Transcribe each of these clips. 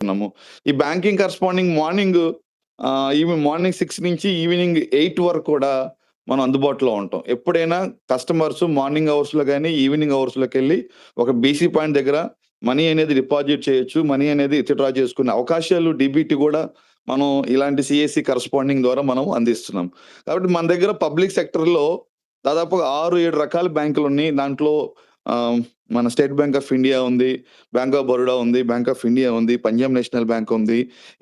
ఉన్నాము. ఈ banking corresponding morning 6 నుంచి ఈవినింగ్ 8 వరకు కూడా మనం అందుబాటులో ఉంటాం. ఎప్పుడైనా కస్టమర్స్ మార్నింగ్ అవర్స్‌లో గాని, ఈవినింగ్ అవర్స్‌లోకెళ్ళి ఒక బీసీ పాయింట్ దగ్గర మనీ అనేది డిపాజిట్ చేయొచ్చు. మనీ అనేది విత్‌డ్రా చేసుకునే అవకాశాలు డీబీటీ గూడా మనం ఇలాంటి సీఎస్‌సి కరస్పాండింగ్ ద్వారా మనం అందిస్తున్నాం. కాబట్టి మన దగ్గర పబ్లిక్ సెక్టర్‌లో దాదాపుగా 6, 7 రకాల బ్యాంకులున్నాయి. దాంట్లో మన స్టేట్ బ్యాంక్ ఆఫ్ ఇండియా ఉంది, బ్యాంక్ ఆఫ్ బరోడా ఉంది, బ్యాంక్ ఆఫ్ ఇండియా ఉంది, పంజాబ్ నేషనల్ బ్యాంక్ ఉంది,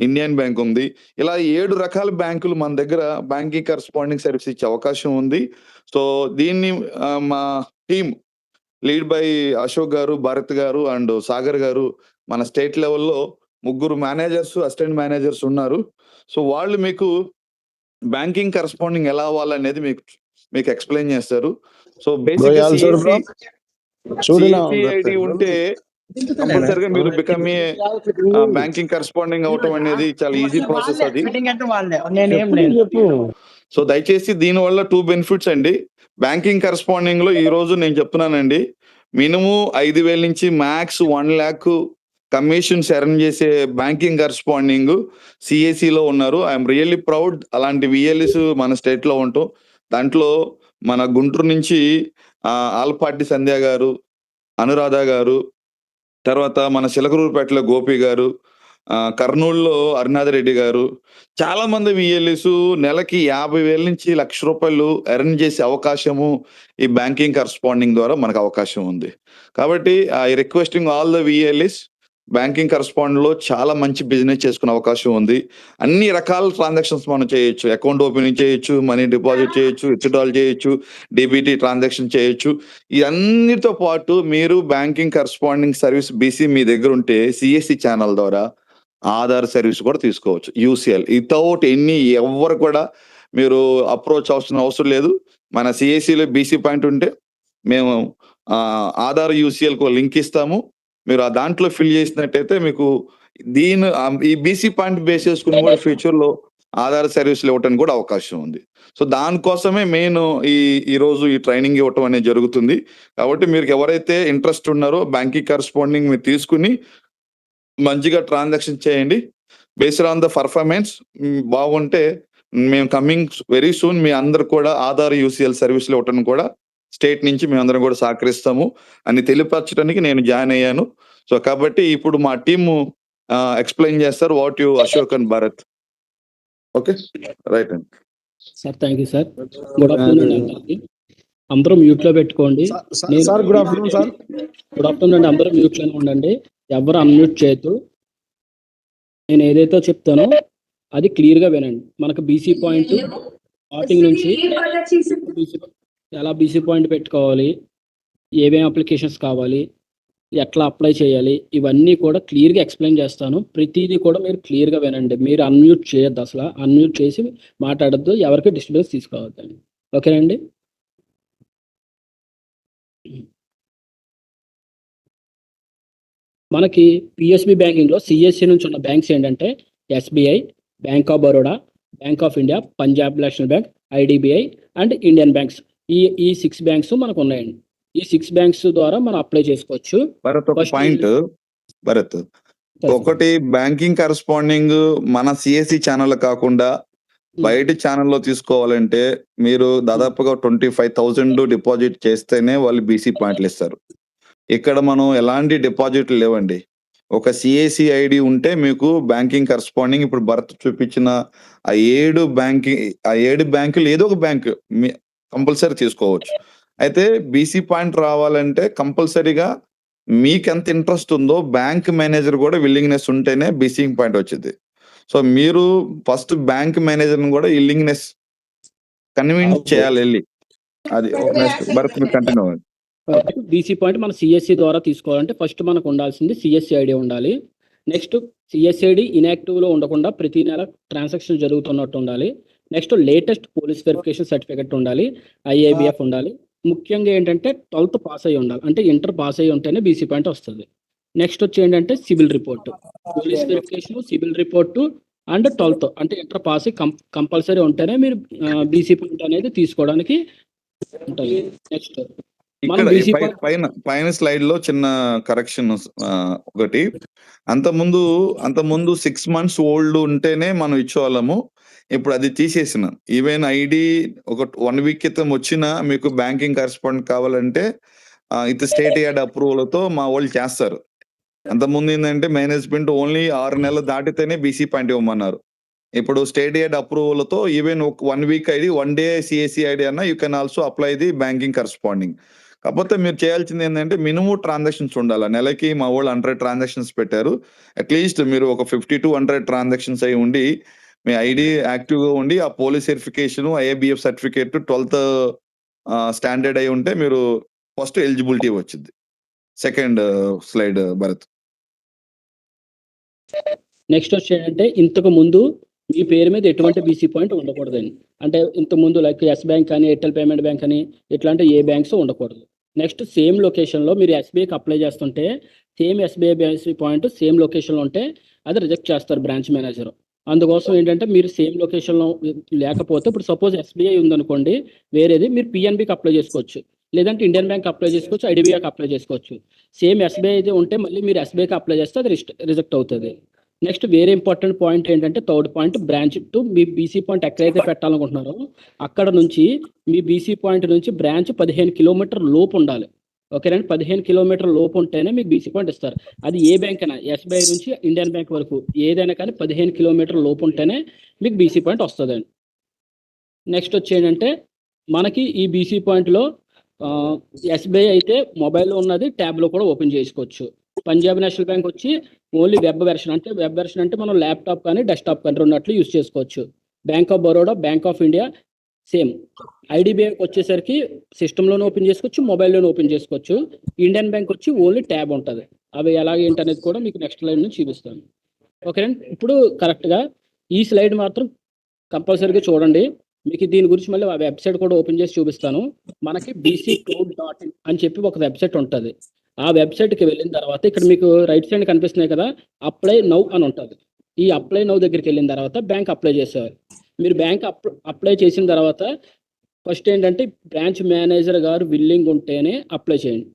ఇండియన్ బ్యాంక్ ఉంది. ఇలా 7 రకాల బ్యాంకులు మన దగ్గర బ్యాంకింగ్ కరస్పాండింగ్ సర్వీస్ ఇచ్చే అవకాశం ఉంది. సో, దీన్ని మా team lead by Ashok garu, Bharat గారు అండ్ సాగర్ గారు మన స్టేట్ లెవెల్‌లో ముగ్గురు మేనేజర్స్, అసిస్టెంట్ మేనేజర్స్ ఉన్నారు. సో, వాళ్ళు మీకు బ్యాంకింగ్ కరస్పాండింగ్ ఎలా అవ్వాలనేది మీకు ఎక్స్‌ప్లెయిన్ చేస్తారు. సో, బ్రో బేసిక్‌గా ఆల్సో బ్రో చూడనా సీఎస్‌సి ఐడీ ఉంటే కంపల్సరీగా మీరు బికమ్ ఏ బ్యాంకింగ్ కరస్పాండింగ్ అవ్వటం అనేది చాలా ఈజీ ప్రాసెస్ అది. చెప్పు సో, దయచేసి దీనివల్ల 2 బెనిఫిట్స్ అండి. బ్యాంకింగ్ కరస్పాండింగ్‌లో ఈరోజు నేను చెప్తున్నానండి. మినిమమ్ 5,000 నుంచి మాక్స్ 1,00,000 కమిషన్స్ ఎర్న్ చేసే బ్యాంకింగ్ కరస్పాండింగ్ సీఎస్‌సిలో ఉన్నారు. ఐ యామ్ రియల్లీ ప్రౌడ్ అలాంటి వీఎల్‌ఈస్ మన స్టేట్‌లో ఉండటం. దాంట్లో మన గుంటూరు నుంచి ఆలపాటి సంధ్య గారు, అనురాధ గారు, తర్వాత మన చిలకలూరిపేటలో గోపి గారు, కర్నూలులో హరినాథ్ రెడ్డి గారు, చాలా మంది వీఎల్‌ఈస్ నెలకి 50,000 నుంచి ₹1,00,000 ఎర్న్ చేసే అవకాశము ఈ బ్యాంకింగ్ కరస్పాండింగ్ ద్వారా మనకు అవకాశం ఉంది. కాబట్టి I requesting all the VLEs banking కరస్పాండింగ్‌లో చాలా మంచి బిజినెస్ చేసుకునే అవకాశం ఉంది. అన్ని రకాల ట్రాన్సాక్షన్స్ మనం చేయొచ్చు. అకౌంట్ ఓపెనింగ్ చేయొచ్చు, మనీ డిపాజిట్ చేయొచ్చు, విత్‌డ్రాల్ చేయొచ్చు, డీబీటీ ట్రాన్సాక్షన్ చేయొచ్చు. ఇవన్నిటితో పాటు మీరు బ్యాంకింగ్ కరస్పాండింగ్ సర్వీస్ బీసీ మీ దగ్గర ఉంటే సీఎస్‌సి ఛానల్ ద్వారా ఆధార్ సర్వీస్ కూడా తీసుకోవచ్చు. యూసీఎల్ వితౌట్ ఎవ్వరు కూడా మీరు అప్రోచ్ అవసరం లేదు. మన సీఎస్‌సిలో బీసీ పాయింట్ ఉంటే మేము ఆధార్ యూసీఎల్‌కి లింక్ ఇస్తాము. మీరు ఆ దాంట్లో ఫిల్ చేసినట్టయితే మీకు ఈ బీసీ పాయింట్ బేస్ చేసుకుని కూడా ఫ్యూచర్‌లో ఆధార్ సర్వీస్‌లు ఇవ్వటానికి కూడా అవకాశం ఉంది. సో, దానికోసమే మెయిన్ ఈరోజు ఈ ట్రైనింగ్ ఇవ్వటం అనేది జరుగుతుంది. కాబట్టి మీరు ఎవరైతే ఇంట్రెస్ట్ ఉన్నారో బ్యాంకింగ్ కరస్పాండింగ్ మీరు తీసుకొని మంచిగా ట్రాన్సాక్షన్ చేయండి. బేస్డ్ ఆన్ ద పర్ఫార్మెన్స్ బాగుంటే మేము కమింగ్ వెరీ సూన్ మీ అందరూ కూడా ఆధార్ యూసీఎల్ సర్వీస్‌లు ఇవ్వటానికి కూడా స్టేట్ నుంచి మేమందరం కూడా సహకరిస్తాము అని తెలియపరచడానికి నేను జాయిన్ అయ్యాను. సో, కాబట్టి ఇప్పుడు మా టీము ఎక్స్‌ప్లెయిన్ చేస్తారు what you Ashok and Bharat. Okay. Right అండి. Sir thank you sir. Good afternoon అందరికి. అందరూ మ్యూట్లో పెట్టుకోండి. Sir good afternoon sir. Good afternoon అండి. అందరూ మ్యూట్లోనే ఉండండి. ఎవరు అన్మ్యూట్ చేయొద్దు. నేను ఏదైతే చెప్తానో అది క్లియర్గా వినండి. మనకు బీసీ పాయింట్ స్టార్టింగ్ నుంచి ఎలా బీసీ పాయింట్ పెట్టుకోవాలి, ఏమేమి అప్లికేషన్స్ కావాలి, ఎట్లా అప్లై చేయాలి, ఇవన్నీ కూడా క్లియర్గా ఎక్స్ప్లెయిన్ చేస్తాను. ప్రతిదీ కూడా మీరు క్లియర్గా వినండి. మీరు అన్మ్యూట్ చేయొద్దు, అసలు అన్మ్యూట్ చేసి మాట్లాడద్దు, ఎవరికి డిస్టర్బెన్స్ తీసుకోవద్దండి. ఓకేనండి. మనకి పిఎస్బి బ్యాంకింగ్లో సిఎస్సి నుంచి ఉన్న బ్యాంక్స్ ఏంటంటే SBI, bank of Baroda, Bank of India, Punjab National bank, IDBI and Indian banks. ఈ 6 బ్యాంక్స్ మనకు ఉన్నాయండి. ఈ 6 బ్యాంక్స్ ద్వారా మనం అప్లై చేసుకోవచ్చు. భరత్ ఒక పాయింట్ భరత్, ఒకటి బ్యాంకింగ్ కరస్పాండింగ్ మన సిఎస్సి ఛానల్ కాకుండా బయట ఛానల్లో తీసుకోవాలంటే మీరు దాదాపుగా 25,000 డిపాజిట్ చేస్తేనే వాళ్ళు బీసీ పాయింట్లు ఇస్తారు. ఇక్కడ మనం ఎలాంటి డిపాజిట్లు లేవండి. ఒక సిఎస్సి ఐడి ఉంటే మీకు బ్యాంకింగ్ కరస్పాండింగ్ ఇప్పుడు భరత్ చూపించిన ఆ 7 బ్యాంకులు ఏదో ఒక బ్యాంకు కంపల్సరీ తీసుకోవచ్చు. అయితే బీసీ పాయింట్ రావాలంటే కంపల్సరీగా మీకెంత ఇంట్రెస్ట్ ఉందో బ్యాంక్ మేనేజర్ కూడా విల్లింగ్నెస్ ఉంటేనే బీసీ పాయింట్ వచ్చింది. సో, మీరు ఫస్ట్ బ్యాంక్ మేనేజర్ని కూడా విల్లింగ్నెస్ కన్విన్స్ చేయాలి వెళ్ళి. అది నెక్స్ట్ భరత్ మీరు కంటిన్యూ అవ్వండి. బీసీ పాయింట్ మన సిఎస్సి ద్వారా తీసుకోవాలంటే ఫస్ట్ మనకు ఉండాల్సింది సిఎస్సి ఐడి ఉండాలి. నెక్స్ట్ సిఎస్సి ఐడి ఇన్యాక్టివ్లో ఉండకుండా ప్రతి నెల ట్రాన్సాక్షన్ జరుగుతున్నట్టు ఉండాలి. Next latest police verification certificate ఉండాలి. ఐఏబిఎఫ్ ఉండాలి. ముఖ్యంగా ఏంటంటే 12th పాస్ అయ్యి ఉండాలి. అంటే ఇంటర్ పాస్ అయ్యి ఉంటేనే బీసీ పాయింట్ వస్తుంది. నెక్స్ట్ వచ్చి ఏంటంటే CIBIL report, police verification, CIBIL report and 12th అంటే ఇంటర్ పాస్ కంపల్సరీ ఉంటేనే మీరు బీసీ పాయింట్ అనేది తీసుకోవడానికి ఉంటుంది. నెక్స్ట్ ఇక్కడ BC పైన స్లైడ్ లో చిన్న కరెక్షన్ ఒకటి. అంతకుముందు 6 months ఓల్డ్ ఉంటేనే మనం ఇచ్చేవాళ్ళము. ఇప్పుడు అది తీసేసిన. ఈవెన్ ఐడి ఒక 1 week క్రితం వచ్చినా మీకు బ్యాంకింగ్ కరెస్పాండెంట్ కావాలంటే ఇది స్టేట్ యార్డ్ అప్రూవల్తో మా వాళ్ళు చేస్తారు. అంతకుముందు ఏంటంటే మేనేజ్మెంట్ ఓన్లీ 6 నెలలు దాటితేనే బీసీ పాయింట్ ఇవ్వమన్నారు. ఇప్పుడు స్టేట్ యార్డ్ అప్రూవల్తో even 1 week ID 1 day CSC ID అన్నా you can also apply the banking corresponding. కాకపోతే మీరు చేయాల్సింది ఏంటంటే మినిమం ట్రాన్సాక్షన్స్ ఉండాలి. నెలకి మా వాళ్ళు 100 transactions పెట్టారు. అట్లీస్ట్ మీరు ఒక 50 to 100 transactions అయి ఉండి మీ ఐడి యాక్టివ్గా ఉండి ఆ police verification IABF certificate 12th standard అయి ఉంటే మీరు ఫస్ట్ ఎలిజిబిలిటీ వచ్చింది. Second slide Bharat. నెక్స్ట్ వచ్చేటంటే ఇంతకు ముందు మీ పేరు మీద ఎటువంటి బీసీ పాయింట్ ఉండకూడదండి. అంటే ఇంతకుముందు లైక్ ఎస్ బ్యాంక్ అని, ఎయిర్టెల్ పేమెంట్ బ్యాంక్ అని ఇట్లాంటి ఏ బ్యాంక్స్ ఉండకూడదు. నెక్స్ట్ సేమ్ లొకేషన్లో మీరు ఎస్బీఐకి అప్లై చేస్తుంటే same SBI BC point same లొకేషన్లో ఉంటే అది రిజెక్ట్ చేస్తారు బ్రాంచ్ మేనేజర్. అందుకోసం ఏంటంటే మీరు సేమ్ లొకేషన్లో లేకపోతే ఇప్పుడు సపోజ్ ఎస్బీఐ ఉందనుకోండి, వేరేది మీరు పిఎన్బికి అప్లై చేసుకోవచ్చు, లేదంటే ఇండియన్ బ్యాంక్ అప్లై చేసుకోవచ్చు, ఐడిబిఐకి అప్లై చేసుకోవచ్చు. సేమ్ ఎస్బీఐ అయితే ఉంటే మళ్ళీ మీరు ఎస్బీఐకి అప్లై చేస్తే అది రిజెక్ట్ అవుతుంది. నెక్స్ట్ వేరే ఇంపార్టెంట్ పాయింట్ ఏంటంటే third point, branch to me BC point ఎక్కడైతే పెట్టాలనుకుంటున్నారో అక్కడ నుంచి మీ బీసీ పాయింట్ నుంచి బ్రాంచ్ 15 kilometer లోపు ఉండాలి. ఓకేనండి, 15 kilometer లోపు ఉంటేనే మీకు బీసీ పాయింట్ ఇస్తారు. అది ఏ బ్యాంక్ అయినా, ఎస్బీఐ నుంచి ఇండియన్ బ్యాంక్ వరకు ఏదైనా కానీ 15 kilometer లోపు ఉంటేనే మీకు బీసీ పాయింట్ వస్తుందండి. నెక్స్ట్ వచ్చేంటంటే మనకి ఈ బీసీ పాయింట్లో ఎస్బీఐ అయితే మొబైల్లో ఉన్నది ట్యాబ్లో కూడా ఓపెన్ చేసుకోవచ్చు. పంజాబ్ నేషనల్ బ్యాంక్ వచ్చి ఓన్లీ వెబ్ వెర్షన్ అంటే మనం ల్యాప్టాప్ కానీ డెస్క్టాప్ కానీ రెండట్లు యూజ్ చేసుకోవచ్చు. బ్యాంక్ ఆఫ్ బరోడా, బ్యాంక్ ఆఫ్ ఇండియా సేమ్. ఐడిబిఐకి వచ్చేసరికి సిస్టంలోనే ఓపెన్ చేసుకోవచ్చు, మొబైల్లోనే ఓపెన్ చేసుకోవచ్చు. ఇండియన్ బ్యాంక్ వచ్చి ఓన్లీ ట్యాబ్ ఉంటుంది. అవి ఎలాగ ఏంటనేది కూడా మీకు నెక్స్ట్ స్లైడ్ నుంచి చూపిస్తాను. ఓకేనండి, ఇప్పుడు కరెక్ట్గా ఈ స్లైడ్ మాత్రం కంపల్సరీగా చూడండి. మీకు దీని గురించి మళ్ళీ ఆ వెబ్సైట్ కూడా ఓపెన్ చేసి చూపిస్తాను. మనకి bccloud.in అని చెప్పి ఒక వెబ్సైట్ ఉంటుంది. ఆ వెబ్సైట్కి వెళ్ళిన తర్వాత ఇక్కడ మీకు రైట్ సైడ్ కనిపిస్తున్నాయి కదా, అప్లై నౌ అని ఉంటుంది. ఈ అప్లై నౌ దగ్గరికి వెళ్ళిన తర్వాత బ్యాంక్ అప్లై చేసేవారు. మీరు బ్యాంక్ అప్లై చేసిన తర్వాత ఫస్ట్ ఏంటంటే బ్రాంచ్ మేనేజర్ గారు విల్లింగ్ ఉంటేనే అప్లై చేయండి.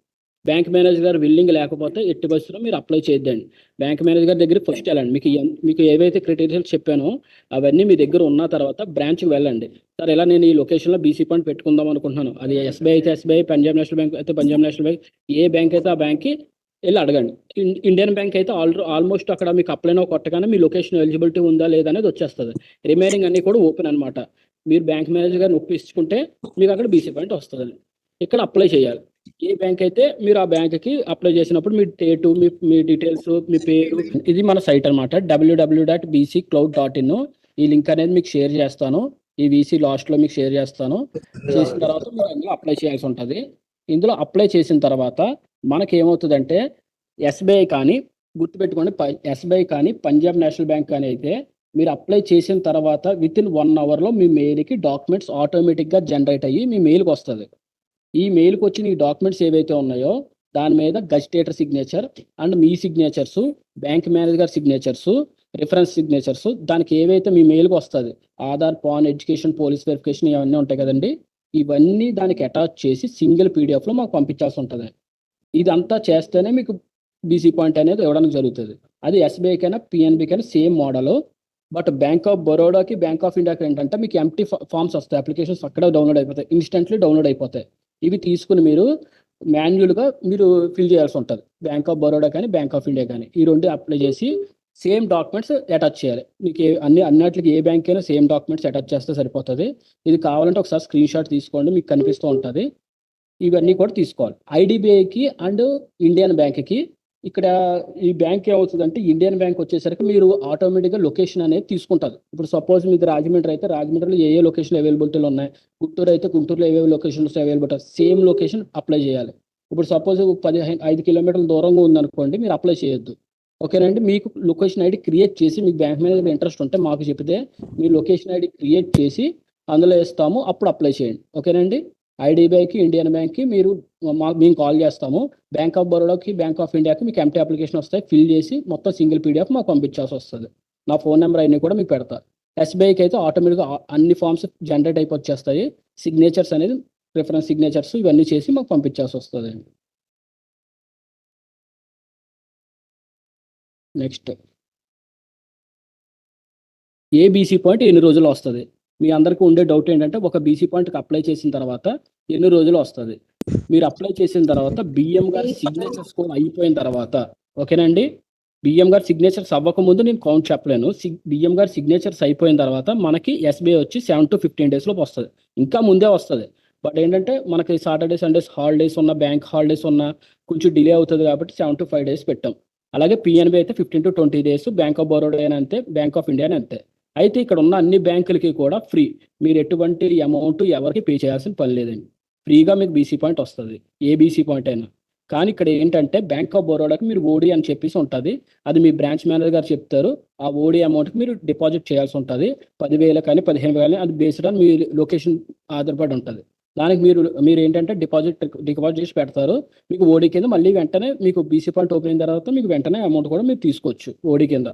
బ్యాంక్ మేనేజర్ గారు విల్లింగ్ లేకపోతే ఎట్టి బస్సులో మీరు అప్లై చేయొద్దండి. బ్యాంక్ మేనేజర్ గారి దగ్గరికి ఫస్ట్ వెళ్ళండి. మీకు ఏవైతే క్రైటీరియాస్ చెప్పానో అవన్నీ మీ దగ్గర ఉన్న తర్వాత బ్రాంచ్కి వెళ్ళండి. సార్ ఇలా నేను ఈ లొకేషన్లో బీసీ పాయింట్ పెట్టుకుందాం అనుకుంటున్నాను, అది ఎస్బీఐ అయితే ఎస్బీఐ, పంజాబ్ నేషనల్ బ్యాంక్ అయితే పంజాబ్ నేషనల్ బ్యాంక్, ఏ బ్యాంక్ అయితే ఆ బ్యాంక్కి వెళ్ళి అడగండి. ఇండియన్ బ్యాంక్ అయితే ఆల్మోస్ట్ అక్కడ మీకు అప్లై నౌ కొట్టగానే మీ లొకేషన్ ఎలిజిబిలిటీ ఉందా లేదా అనేది వచ్చేస్తుంది. రిమైనింగ్ అన్నీ కూడా ఓపెన్ అనమాట. మీరు బ్యాంక్ మేనేజర్ గారిని ఒప్పించుకుంటే మీకు అక్కడ బీసీ పాయింట్ వస్తుంది. ఇక్కడ అప్లై చేయాలి. ఏ బ్యాంక్ అయితే మీరు ఆ బ్యాంక్కి అప్లై చేసినప్పుడు మీ డేటు, మీ డీటెయిల్స్, మీ పేరు, ఇది మన సైట్ అనమాట www.bccloud.in. ఈ లింక్ అనేది మీకు షేర్ చేస్తాను. ఈ వీసీ లాస్ట్లో మీకు షేర్ చేస్తాను. చేసిన తర్వాత మీరు అందులో అప్లై చేయాల్సి ఉంటుంది. ఇందులో అప్లై చేసిన తర్వాత మనకి ఏమవుతుందంటే ఎస్బీఐ కానీ గుర్తుపెట్టుకోండి, ఎస్బీఐ కానీ పంజాబ్ నేషనల్ బ్యాంక్ కానీ అయితే మీరు అప్లై చేసిన తర్వాత వితిన్ 1 hourలో మీ మెయిల్కి డాక్యుమెంట్స్ ఆటోమేటిక్గా జనరేట్ అయ్యి మీ మెయిల్కి వస్తుంది. ఈ మెయిల్కి వచ్చిన ఈ డాక్యుమెంట్స్ ఏవైతే ఉన్నాయో దాని మీద గజిటేటర్ సిగ్నేచర్ అండ్ మీ signatures, bank manager signatures, reference signatures, దానికి ఏవైతే మీ మెయిల్కి వస్తుంది Aadhaar, PAN, education, police verification ఇవన్నీ ఉంటాయి కదండి, ఇవన్నీ దానికి అటాచ్ చేసి సింగిల్ పీడిఎఫ్లో మాకు పంపించాల్సి ఉంటుంది. ఇదంతా చేస్తేనే మీకు బీసీ పాయింట్ అనేది ఇవ్వడానికి జరుగుతుంది. అది ఎస్బీఐకైనా పిఎన్బికైనా same model. But bank of బరోడాకి, బ్యాంక్ ఆఫ్ ఇండియాకి ఏంటంటే మీకు ఎంటీ ఫామ్స్ వస్తాయి, అప్లికేషన్స్ అక్కడే డౌన్లోడ్ అయిపోతాయి, ఇన్స్టెంట్లీ డౌన్లోడ్ అయిపోతాయి. ఇవి తీసుకుని మీరు మాన్యువల్గా మీరు ఫిల్ చేయాల్సి ఉంటుంది. బ్యాంక్ ఆఫ్ బరోడా కానీ బ్యాంక్ ఆఫ్ ఇండియా కానీ ఈ రెండు అప్లై చేసి సేమ్ డాక్యుమెంట్స్ అటాచ్ చేయాలి. మీకు అన్నిటికి ఏ బ్యాంక్ అయినా సేమ్ డాక్యుమెంట్స్ అటాచ్ చేస్తే సరిపోతుంది. ఇది కావాలంటే ఒకసారి స్క్రీన్ షాట్ తీసుకోండి, మీకు కనిపిస్తూ ఉంటుంది. ఇవన్నీ కూడా తీసుకోవాలి. ఐడిబిఐకి అండ్ ఇండియన్ బ్యాంక్కి ఇక్కడ ఈ బ్యాంక్ ఏమవుతుందంటే ఇండియన్ బ్యాంక్ వచ్చేసరికి మీరు ఆటోమేటిక్గా లొకేషన్ అనేది తీసుకుంటుంది. ఇప్పుడు సపోజ్ మీకు రాజమండ్రి అయితే రాజమండ్రిలో ఏ లొకేషన్ అవైలబిలిటీలు ఉన్నాయి, గుంటూరు అయితే గుంటూరులో ఏవే locations availability, same location apply చేయాలి. ఇప్పుడు సపోజ్ 5 kilometerల దూరంగా ఉందనుకోండి, మీరు అప్లై చేయొద్దు. ఓకేనండి, మీకు లొకేషన్ ఐడి క్రియేట్ చేసి మీకు బ్యాంక్ మేనేజర్ ఇంట్రెస్ట్ ఉంటే మాకు చెప్తే మీ లొకేషన్ ఐడి క్రియేట్ చేసి అందులో ఇస్తాము, అప్పుడు అప్లై చేయండి. ఓకేనండి, ఐడిబిఐకి, ఇండియన్ బ్యాంక్కి మేము కాల్ చేస్తాము. బ్యాంక్ ఆఫ్ బరోడాకి, బ్యాంక్ ఆఫ్ ఇండియాకి మీకు ఎంటీ అప్లికేషన్ వస్తాయి, ఫిల్ చేసి మొత్తం సింగిల్ పీడిఎఫ్ మాకు పంపించాల్సి వస్తుంది. నా ఫోన్ నెంబర్ అన్నీ కూడా మీకు పెడతారు. ఎస్బీఐకి అయితే ఆటోమేటిక్గా అన్ని ఫామ్స్ జనరేట్ అయిపోయి వచ్చేస్తాయి. సిగ్నేచర్స్ అనేది రిఫరెన్స్ సిగ్నేచర్స్ ఇవన్నీ చేసి మాకు పంపించాల్సి వస్తుంది. నెక్స్ట్ ఏ బీసీ పాయింట్ ఎన్ని రోజులు వస్తుంది? మీ అందరికీ ఉండే డౌట్ ఏంటంటే ఒక బీసీ పాయింట్కి అప్లై చేసిన తర్వాత ఎన్ని రోజులు వస్తుంది? మీరు అప్లై చేసిన తర్వాత బిఎం గారి సిగ్నేచర్స్ కూడా అయిపోయిన తర్వాత, ఓకేనండి, బిఎం గారి సిగ్నేచర్స్ అవ్వకముందు నేను కౌంట్ చెప్పలేను. బిఎం గారి సిగ్నేచర్స్ అయిపోయిన తర్వాత మనకి ఎస్బీఐ వచ్చి 7 to 15 days లోపు వస్తుంది. ఇంకా ముందే వస్తుంది. బట్ ఏంటంటే మనకి సాటర్డే సండేస్ హాలిడేస్ ఉన్న, బ్యాంక్ హాలిడేస్ ఉన్న కొంచెం డిలే అవుతుంది కాబట్టి 7 to 5 days పెట్టాం. అలాగే పిఎన్బి అయితే 15 to 20 days, bank of Baroda అయినా అంతే, బ్యాంక్ ఆఫ్ ఇండియా అంతే. అయితే ఇక్కడ ఉన్న అన్ని బ్యాంకులకి కూడా ఫ్రీ. మీరు ఎటువంటి అమౌంట్ ఎవరికి పే చేయాల్సిన పని లేదండి. ఫ్రీగా మీకు బీసీ పాయింట్ వస్తుంది, ఏ బీసీ పాయింట్ అయినా. కానీ ఇక్కడ ఏంటంటే బ్యాంక్ ఆఫ్ బరోడాకి మీరు ఓడి అని చెప్పేసి ఉంటుంది. అది మీ బ్రాంచ్ మేనేజర్ గారు చెప్తారు. ఆ ఓడి అమౌంట్కి మీరు డిపాజిట్ చేయాల్సి ఉంటుంది. 10,000 కానీ 15,000 అది బేస్డ్ ఆన్ మీ లొకేషన్ ఆధారపడి ఉంటుంది. దానికి మీరు ఏంటంటే డిపాజిట్ చేసి పెడతారు. మీకు ఓడి కింద మళ్ళీ వెంటనే మీకు బీసీ పాయింట్ ఓపెన్ అయిన తర్వాత మీకు వెంటనే అమౌంట్ కూడా మీరు తీసుకోవచ్చు ఓడి కింద.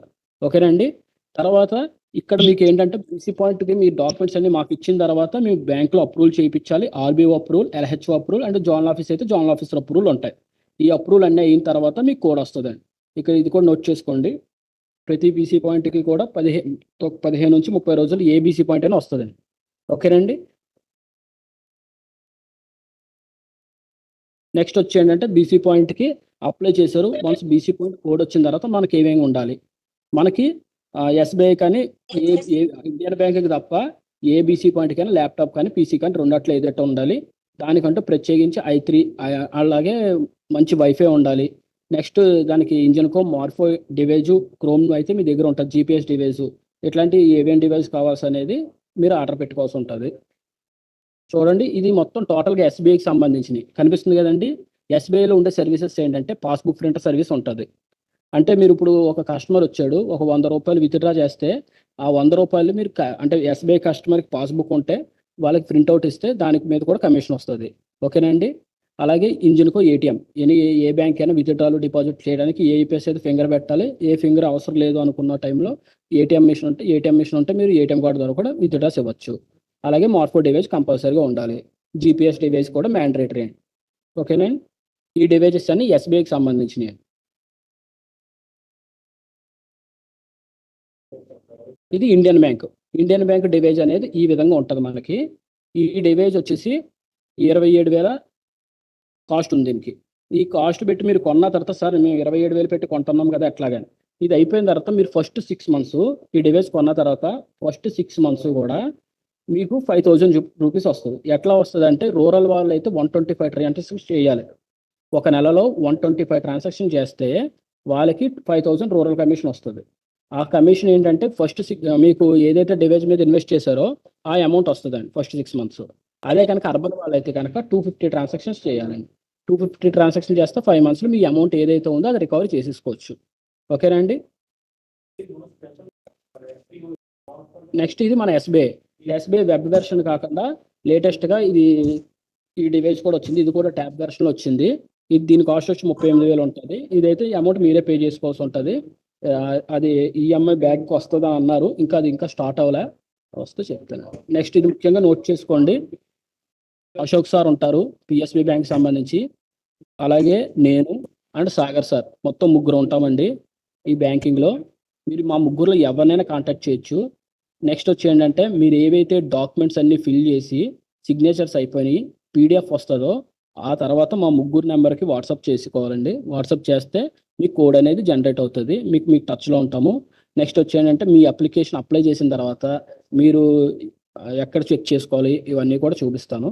ఓకేనండి. తర్వాత ఇక్కడ మీకు ఏంటంటే బీసీ పాయింట్కి మీ డాక్యుమెంట్స్ అన్ని మాకు ఇచ్చిన తర్వాత మీ బ్యాంకులో అప్రూవల్ చేయించాలి. RBO approval, LHO approval and zonal office అయితే జోనల్ ఆఫీసర్ అప్రూవల్ ఉంటాయి. ఈ అప్రూవల్ అన్నీ అయిన తర్వాత మీకు కోడ్ వస్తుందండి. ఇక్కడ ఇది కూడా నోట్ చేసుకోండి. ప్రతి బీసీ పాయింట్కి కూడా 15 నుంచి 30 రోజులు ఏ బీసీ పాయింట్ అయినా వస్తుందండి. ఓకేనండి. నెక్స్ట్ వచ్చి ఏంటంటే బీసీ పాయింట్కి అప్లై చేశారు. వన్స్ బీసీ పాయింట్ కోడ్ వచ్చిన తర్వాత మనకి ఏమేమి ఉండాలి? మనకి ఎస్బీఐ కానీ ఇండియన్ బ్యాంక్కి తప్ప ఏ బీసీ పాయింట్ కానీ ల్యాప్టాప్ కానీ పీసీ కానీ రెండట్లో ఏదైతే ఉండాలి. దానికంటూ ప్రత్యేకించి i3 అలాగే మంచి వైఫై ఉండాలి. నెక్స్ట్ దానికి ఇంజన్కో మార్ఫో డివైజు, క్రోమ్ అయితే మీ దగ్గర ఉంటుంది, జీపీఎస్ డివైజు, ఇట్లాంటి ఏవేం డివైస్ కావాల్సి అనేది మీరు ఆర్డర్ పెట్టుకోవాల్సి ఉంటుంది. చూడండి, ఇది మొత్తం టోటల్గా ఎస్బీఐకి సంబంధించినవి కనిపిస్తుంది కదండి. ఎస్బీఐలో ఉండే సర్వీసెస్ ఏంటంటే పాస్బుక్ ప్రింటర్ సర్వీస్ ఉంటుంది. అంటే మీరు ఇప్పుడు ఒక కస్టమర్ వచ్చాడు, ఒక 100 రూపాయలు విత్డ్రా చేస్తే ఆ 100 రూపాయలు మీరు అంటే ఎస్బీఐ కస్టమర్కి పాస్బుక్ ఉంటే వాళ్ళకి ప్రింట్అవుట్ ఇస్తే దానికి మీద కూడా కమిషన్ వస్తుంది. ఓకేనండి. అలాగే ఇంజిన్కో ఏటీఎం, ఏ బ్యాంక్ అయినా విత్డ్రాలు డిపాజిట్ చేయడానికి ఏ యూపీఎస్ అయితే ఫింగర్ పెట్టాలి. ఏ ఫింగర్ అవసరం లేదు అనుకున్న టైంలో ఏటీఎం మిషన్ ఉంటే మీరు ఏటీఎం కార్డు ద్వారా కూడా విత్డ్రాస్ ఇవ్వచ్చు. అలాగే మార్ఫో డివైస్ కంపల్సరీగా ఉండాలి. జీపీఎస్ డివైస్ కూడా మ్యాండేటరీ అండి. ఓకేనండి. ఈ డివైజెస్ అన్ని ఎస్బీఐకి సంబంధించినవి. ఇది ఇండియన్ బ్యాంక్ డివైజ్ అనేది ఈ విధంగా ఉంటుంది మనకి. ఈ డివైజ్ వచ్చేసి 27,000 కాస్ట్ ఉంది దీనికి. ఈ కాస్ట్ పెట్టి మీరు కొన్న తర్వాత సార్ మేము 27,000 పెట్టి కొంటున్నాం కదా ఎట్లాగని, ఇది అయిపోయిన తర్వాత మీరు ఫస్ట్ 6 months ఈ డివైజ్ కొన్న తర్వాత ఫస్ట్ 6 months కూడా మీకు 5,000 రూపీస్ వస్తుంది. ఎట్లా వస్తుంది అంటే రూరల్ వాళ్ళు అయితే 125 ట్రాన్సాక్షన్స్ చేయాలి. ఒక నెలలో 125 ట్రాన్సాక్షన్ చేస్తే వాళ్ళకి 5,000 రూరల్ కమిషన్ వస్తుంది. ఆ కమిషన్ ఏంటంటే ఫస్ట్ మీకు ఏదైతే డివైజ్ మీద ఇన్వెస్ట్ చేశారో ఆ అమౌంట్ వస్తుందండి ఫస్ట్ 6 months. అదే కనుక అర్బన్ వాళ్ళు అయితే కనుక 250 ట్రాన్సాక్షన్స్ చేయాలండి. 250 ట్రాన్సాక్షన్ చేస్తే 5 months మీ అమౌంట్ ఏదైతే ఉందో అది రికవరీ చేసేసుకోవచ్చు. ఓకేనండి. నెక్స్ట్ ఇది మన ఎస్బీఐ వెబ్ వెర్షన్ కాకుండా లేటెస్ట్గా ఈ డివైస్ కూడా వచ్చింది. ఇది కూడా ట్యాబ్ వెర్షన్లో వచ్చింది. దీని కాస్ట్ వచ్చి 38,000 ఉంటుంది. ఇదైతే అమౌంట్ మీరే పే చేసుకోవాల్సి ఉంటుంది. అది ఈఎంఐ బ్యాగ్కి వస్తుందా అన్నారు, ఇంకా స్టార్ట్ అవ్వలే, వస్తే చెప్తాను. నెక్స్ట్ ఇది ముఖ్యంగా నోట్ చేసుకోండి. అశోక్ సార్ ఉంటారు పిఎస్బి బ్యాంక్ సంబంధించి, అలాగే నేను అండ్ సాగర్ సార్, మొత్తం 3 ఉంటామండి ఈ బ్యాంకింగ్లో. మీరు మా 3లో ఎవరినైనా కాంటాక్ట్ చేయొచ్చు. నెక్స్ట్ వచ్చి ఏంటంటే మీరు ఏవైతే డాక్యుమెంట్స్ అన్ని ఫిల్ చేసి సిగ్నేచర్స్ అయిపోయి పీడిఎఫ్ వస్తుందో ఆ తర్వాత మా 3 నెంబర్కి వాట్సాప్ చేసుకోవాలండి. వాట్సాప్ చేస్తే మీ కోడ్ అనేది జనరేట్ అవుతుంది. మీకు టచ్లో ఉంటాము. నెక్స్ట్ వచ్చి ఏంటంటే మీ అప్లికేషన్ అప్లై చేసిన తర్వాత మీరు ఎక్కడ చెక్ చేసుకోవాలి ఇవన్నీ కూడా చూపిస్తాను.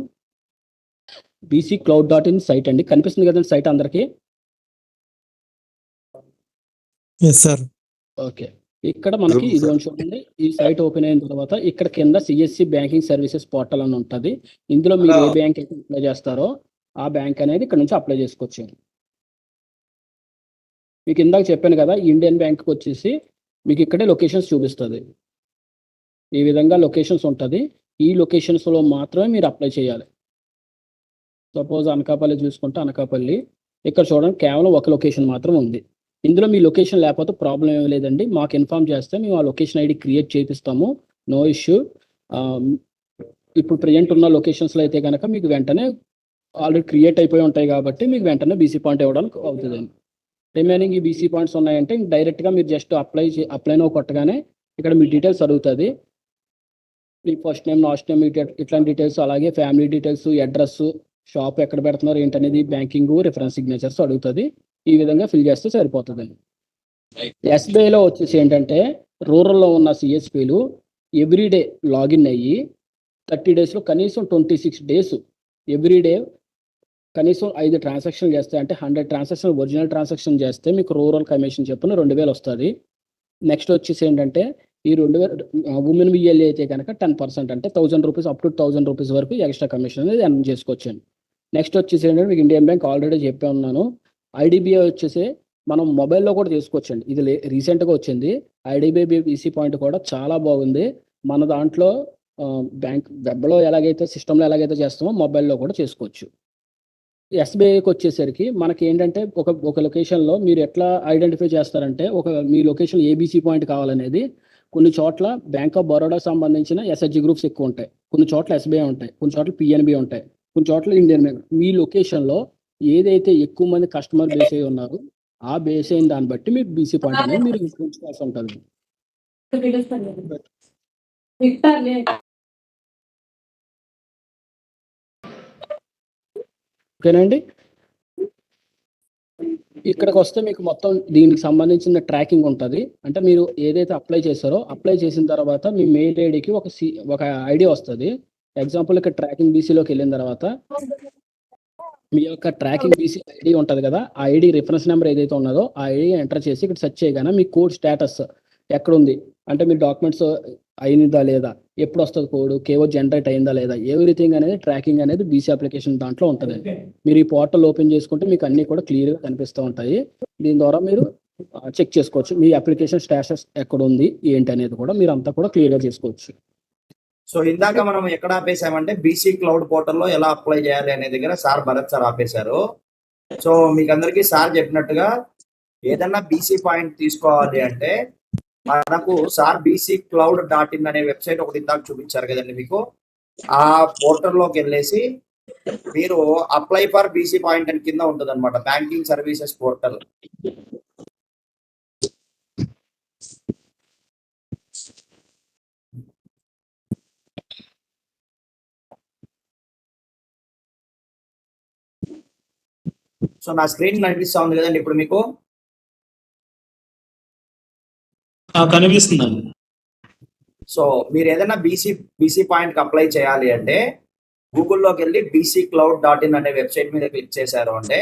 bccloud.in సైట్ అండి, కనిపిస్తుంది కదండి సైట్ అందరికీ. ఓకే, ఇక్కడ మనకి ఇది చూడండి, ఈ సైట్ ఓపెన్ అయిన తర్వాత ఇక్కడ కింద సిఎస్సి బ్యాంకింగ్ సర్వీసెస్ పోర్టల్ అని ఉంటుంది. ఇందులో మీరు ఏ బ్యాంక్ అయితే అప్లై చేస్తారో ఆ బ్యాంక్ అనేది ఇక్కడ నుంచి అప్లై చేసుకోవచ్చు. మీకు ఇందాక చెప్పాను కదా, ఇండియన్ బ్యాంక్కి వచ్చేసి మీకు ఇక్కడే లొకేషన్స్ చూపిస్తుంది. ఈ విధంగా లొకేషన్స్ ఉంటుంది. ఈ లొకేషన్స్లో మాత్రమే మీరు అప్లై చేయాలి. సపోజ్ అనకాపల్లి చూసుకుంటే అనకాపల్లి, ఇక్కడ చూడండి కేవలం ఒక లొకేషన్ మాత్రం ఉంది. ఇందులో మీ లొకేషన్ లేకపోతే ప్రాబ్లం ఏమీ లేదండి, మాకు ఇన్ఫామ్ చేస్తే మేము ఆ లొకేషన్ ఐడి క్రియేట్ చేపిస్తాము, నో ఇష్యూ. ఇప్పుడు ప్రజెంట్ ఉన్న లొకేషన్స్లో అయితే కనుక మీకు వెంటనే ఆల్రెడీ క్రియేట్ అయిపోయి ఉంటాయి కాబట్టి మీకు వెంటనే బీసీ పాయింట్ ఇవ్వడానికి అవుతుందండి. రిమైనింగ్ ఈ బీసీ పాయింట్స్ ఉన్నాయంటే డైరెక్ట్గా మీరు జస్ట్ అప్లైనో కొట్టగానే ఇక్కడ మీ డీటెయిల్స్ అడుగుతుంది. మీ ఫస్ట్ నేమ్, లాస్ట్ నేమ్, ఇట్లాంటి డీటెయిల్స్, అలాగే ఫ్యామిలీ డీటెయిల్స్, అడ్రస్, షాప్ ఎక్కడ పెడుతున్నారు ఏంటనేది, బ్యాంకింగ్, రిఫరెన్స్ సిగ్నేచర్స్ అడుగుతుంది. ఈ విధంగా ఫిల్ చేస్తే సరిపోతుందండి. ఎస్బీఐలో వచ్చేసి ఏంటంటే రూరల్లో ఉన్న సిఎస్పీలు ఎవ్రీడే లాగిన్ అయ్యి 30 daysలో కనీసం 26 days ఎవ్రీడే కనీసం 5 ట్రాన్సాక్షన్ చేస్తే, అంటే 100 ట్రాన్సాక్షన్ ఒరిజినల్ ట్రాన్సాక్షన్ చేస్తే మీకు రూరల్ కమిషన్ చెప్పున 2000 వస్తుంది. నెక్స్ట్ వచ్చేసి ఏంటంటే ఈ 2000 ఉమెన్ విఎల్ఏ అయితే కనుక 10%, అంటే 1000 రూపీస్ అప్ టు 1000 రూపీస్ వరకు ఎక్స్ట్రా కమిషన్ అనేది ఎర్న్ చేసుకోవచ్చండి. నెక్స్ట్ వచ్చేసి ఏంటంటే మీకు ఇండియన్ బ్యాంక్ ఆల్రెడీ చెప్పే ఉన్నాను. ఐడిబిఐ వచ్చేసి మనం మొబైల్లో కూడా చేసుకోవచ్చండి. ఇది రీసెంట్గా వచ్చింది. ఐడిబిఐ బీసీ పాయింట్ కూడా చాలా బాగుంది. మన దాంట్లో బ్యాంక్ వెబ్లో ఎలాగైతే సిస్టంలో ఎలాగైతే చేస్తామో మొబైల్లో కూడా చేసుకోవచ్చు. ఎస్బీఐకి వచ్చేసరికి మనకి ఏంటంటే ఒక లొకేషన్లో మీరు ఎట్లా ఐడెంటిఫై చేస్తారంటే, మీ లొకేషన్ ఏబీసీ పాయింట్ కావాలనేది కొన్ని చోట్ల బ్యాంక్ ఆఫ్ బరోడా సంబంధించిన ఎస్హెచ్జి గ్రూప్స్ ఎక్కువ ఉంటాయి, కొన్ని చోట్ల ఎస్బీఐ ఉంటాయి, కొన్ని చోట్ల పిఎన్బి ఉంటాయి, కొన్ని చోట్ల ఇండియన్ బ్యాంక్. మీ లొకేషన్లో ఏదైతే ఎక్కువ మంది కస్టమర్ బేస్ అయి ఉన్నారో ఆ బేస్ అయిన దాన్ని బట్టి మీరు బీసీ పాయింట్ అనేది మీరు ఎంచుకోవాల్సి ఉంటుంది. ఓకేనండి. ఇక్కడికి వస్తే మీకు మొత్తం దీనికి సంబంధించిన ట్రాకింగ్ ఉంటుంది. అంటే మీరు ఏదైతే అప్లై చేశారో అప్లై చేసిన తర్వాత మీ మెయిల్ ఐడికి ఒక ఐడి వస్తుంది. ఎగ్జాంపుల్ ఇక్కడ ట్రాకింగ్ బీసీలోకి వెళ్ళిన తర్వాత మీ యొక్క ట్రాకింగ్ బీసీ ఐడి ఉంటుంది కదా, ఆ ఐడి రిఫరెన్స్ నెంబర్ ఏదైతే ఉన్నదో ఆ ఐడి ఎంటర్ చేసి ఇక్కడ సెర్చ్ చేయగానే మీ కోడ్ స్టేటస్ ఎక్కడుంది, అంటే మీ డాక్యుమెంట్స్ అయిందా లేదా, ఎప్పుడు వస్తుంది కోడ్, కేవో జనరేట్ అయిందా లేదా, ఎవ్రీథింగ్ అనేది ట్రాకింగ్ అనేది బీసీ అప్లికేషన్ దాంట్లో ఉంటుంది. మీరు ఈ పోర్టల్ ఓపెన్ చేసుకుంటే మీకు అన్నీ కూడా క్లియర్గా కనిపిస్తూ ఉంటాయి. దీని ద్వారా మీరు చెక్ చేసుకోవచ్చు మీ అప్లికేషన్ స్టేటస్ ఎక్కడ ఉంది ఏంటి అనేది కూడా మీరు అంతా కూడా క్లియర్గా చేసుకోవచ్చు. సో ఇందాక మనం ఎక్కడ ఆపేసామంటే బీసీ క్లౌడ్ పోర్టల్లో ఎలా అప్లై చేయాలి అనే దగ్గర సార్ భరత్ సార్ ఆపేశారు. సో మీకు అందరికీ సార్ చెప్పినట్టుగా ఏదన్నా బీసీ పాయింట్ తీసుకోవాలి అంటే మనకు సార్ bccloud.in అనే వెబ్సైట్ ఒకటి ఇందాక చూపించారు కదండి మీకు. ఆ పోర్టల్లోకి వెళ్ళేసి మీరు అప్లై ఫర్ బీసీ పాయింట్ అని కింద ఉంటుంది అనమాట, బ్యాంకింగ్ సర్వీసెస్ పోర్టల్. సో నా స్క్రీన్ కనిపిస్తా ఉంది కదండి ఇప్పుడు మీకు. కనిపిస్తుందండి. సో మీరు ఏదైనా బీసీ పాయింట్ అప్లై చేయాలి అంటే గూగుల్లోకి వెళ్ళి bccloud.in అనే వెబ్సైట్ మీద క్లిక్ చేశారు అంటే